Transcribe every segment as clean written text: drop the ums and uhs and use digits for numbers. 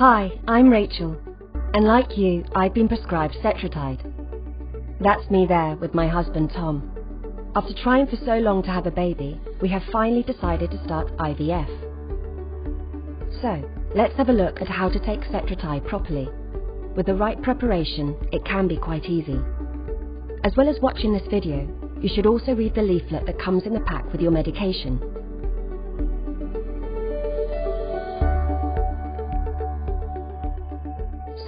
Hi, I'm Rachel, and like you, I've been prescribed Cetrotide. That's me there with my husband Tom. After trying for so long to have a baby, we have finally decided to start IVF. So, let's have a look at how to take Cetrotide properly. With the right preparation, it can be quite easy. As well as watching this video, you should also read the leaflet that comes in the pack with your medication.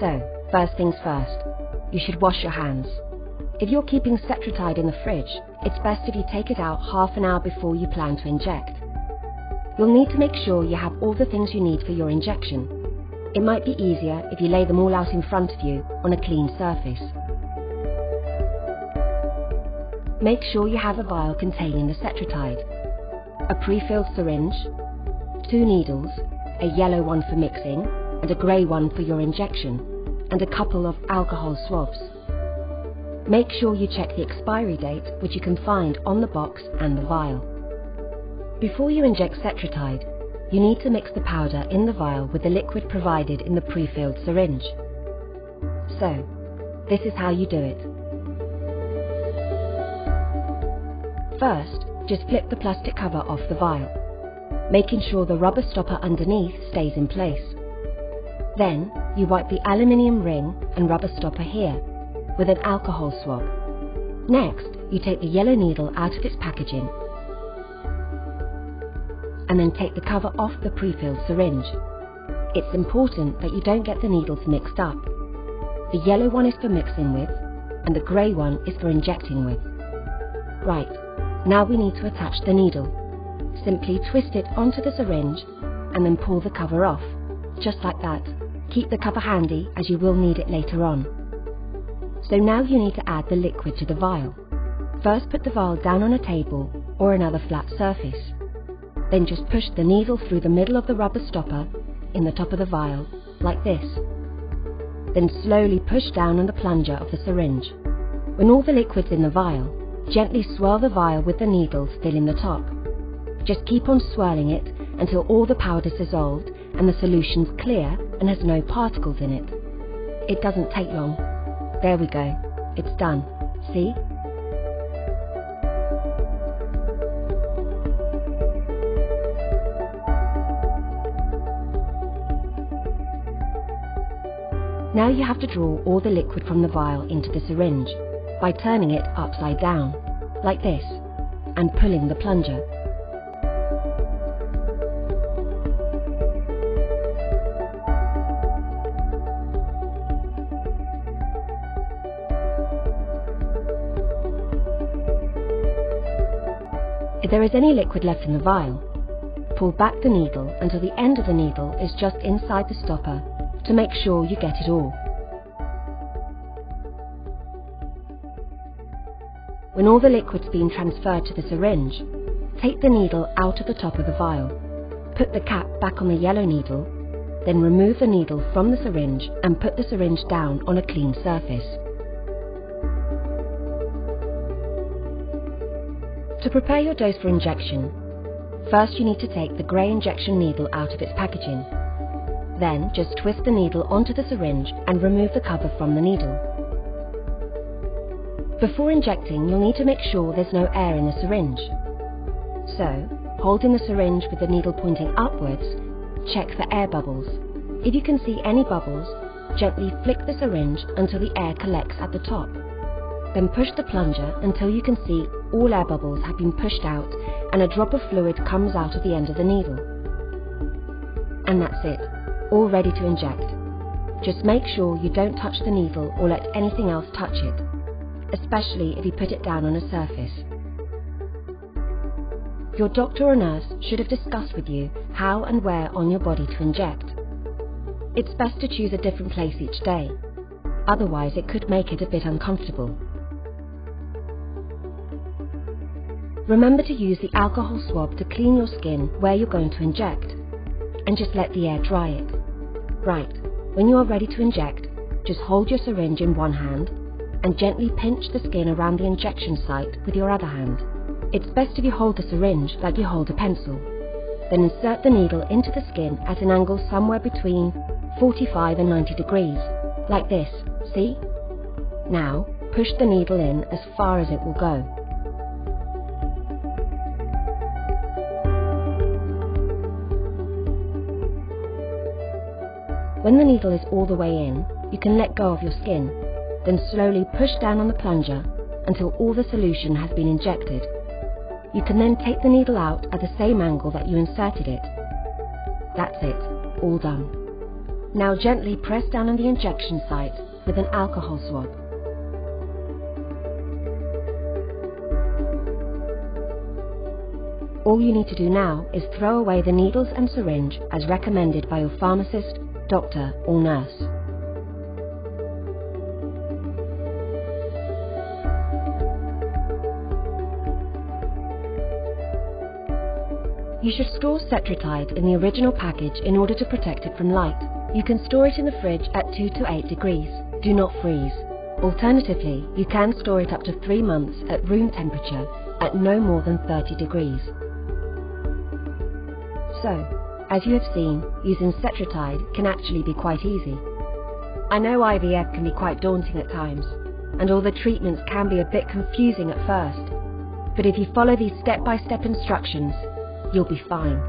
So, first things first, you should wash your hands. If you're keeping Cetrotide in the fridge, it's best if you take it out half an hour before you plan to inject. You'll need to make sure you have all the things you need for your injection. It might be easier if you lay them all out in front of you on a clean surface. Make sure you have a vial containing the Cetrotide, a pre-filled syringe, 2 needles, a yellow one for mixing and a grey one for your injection, and a couple of alcohol swabs. Make sure you check the expiry date, which you can find on the box and the vial. Before you inject Cetrotide, you need to mix the powder in the vial with the liquid provided in the pre-filled syringe. So, this is how you do it. First, just flip the plastic cover off the vial, making sure the rubber stopper underneath stays in place. Then, you wipe the aluminium ring and rubber stopper here with an alcohol swab. Next, you take the yellow needle out of its packaging and then take the cover off the pre-filled syringe. It's important that you don't get the needles mixed up. The yellow one is for mixing with and the grey one is for injecting with. Right, now we need to attach the needle. Simply twist it onto the syringe and then pull the cover off, just like that. Keep the cover handy as you will need it later on. So now you need to add the liquid to the vial. First put the vial down on a table or another flat surface. Then just push the needle through the middle of the rubber stopper in the top of the vial, like this. Then slowly push down on the plunger of the syringe. When all the liquid's in the vial, gently swirl the vial with the needle still in the top. Just keep on swirling it until all the powder's dissolved and the solution's clear and has no particles in it. It doesn't take long. There we go. It's done. See? Now you have to draw all the liquid from the vial into the syringe by turning it upside down, like this, and pulling the plunger. If there is any liquid left in the vial, pull back the needle until the end of the needle is just inside the stopper to make sure you get it all. When all the liquid's been transferred to the syringe, take the needle out of the top of the vial, put the cap back on the yellow needle, then remove the needle from the syringe and put the syringe down on a clean surface. To prepare your dose for injection, first you need to take the grey injection needle out of its packaging. Then just twist the needle onto the syringe and remove the cover from the needle. Before injecting, you'll need to make sure there's no air in the syringe. So, holding the syringe with the needle pointing upwards, check for air bubbles. If you can see any bubbles, gently flick the syringe until the air collects at the top. Then push the plunger until you can see all air bubbles have been pushed out and a drop of fluid comes out of the end of the needle. And that's it, all ready to inject. Just make sure you don't touch the needle or let anything else touch it, especially if you put it down on a surface. Your doctor or nurse should have discussed with you how and where on your body to inject. It's best to choose a different place each day, otherwise it could make it a bit uncomfortable. Remember to use the alcohol swab to clean your skin where you're going to inject, and just let the air dry it. Right, when you are ready to inject, just hold your syringe in one hand and gently pinch the skin around the injection site with your other hand. It's best if you hold the syringe like you hold a pencil. Then insert the needle into the skin at an angle somewhere between 45 and 90 degrees, like this, see? Now, push the needle in as far as it will go. When the needle is all the way in, you can let go of your skin, then slowly push down on the plunger until all the solution has been injected. You can then take the needle out at the same angle that you inserted it. That's it, all done. Now gently press down on the injection site with an alcohol swab. All you need to do now is throw away the needles and syringe as recommended by your pharmacist, doctor or nurse. You should store Cetrotide in the original package in order to protect it from light. You can store it in the fridge at 2 to 8 degrees. Do not freeze. Alternatively, you can store it up to 3 months at room temperature at no more than 30 degrees. So, as you have seen, using Cetrotide can actually be quite easy. I know IVF can be quite daunting at times, and all the treatments can be a bit confusing at first, but if you follow these step-by-step instructions, you'll be fine.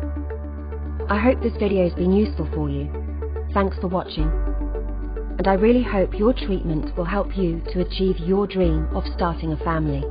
I hope this video has been useful for you. Thanks for watching, and I really hope your treatment will help you to achieve your dream of starting a family.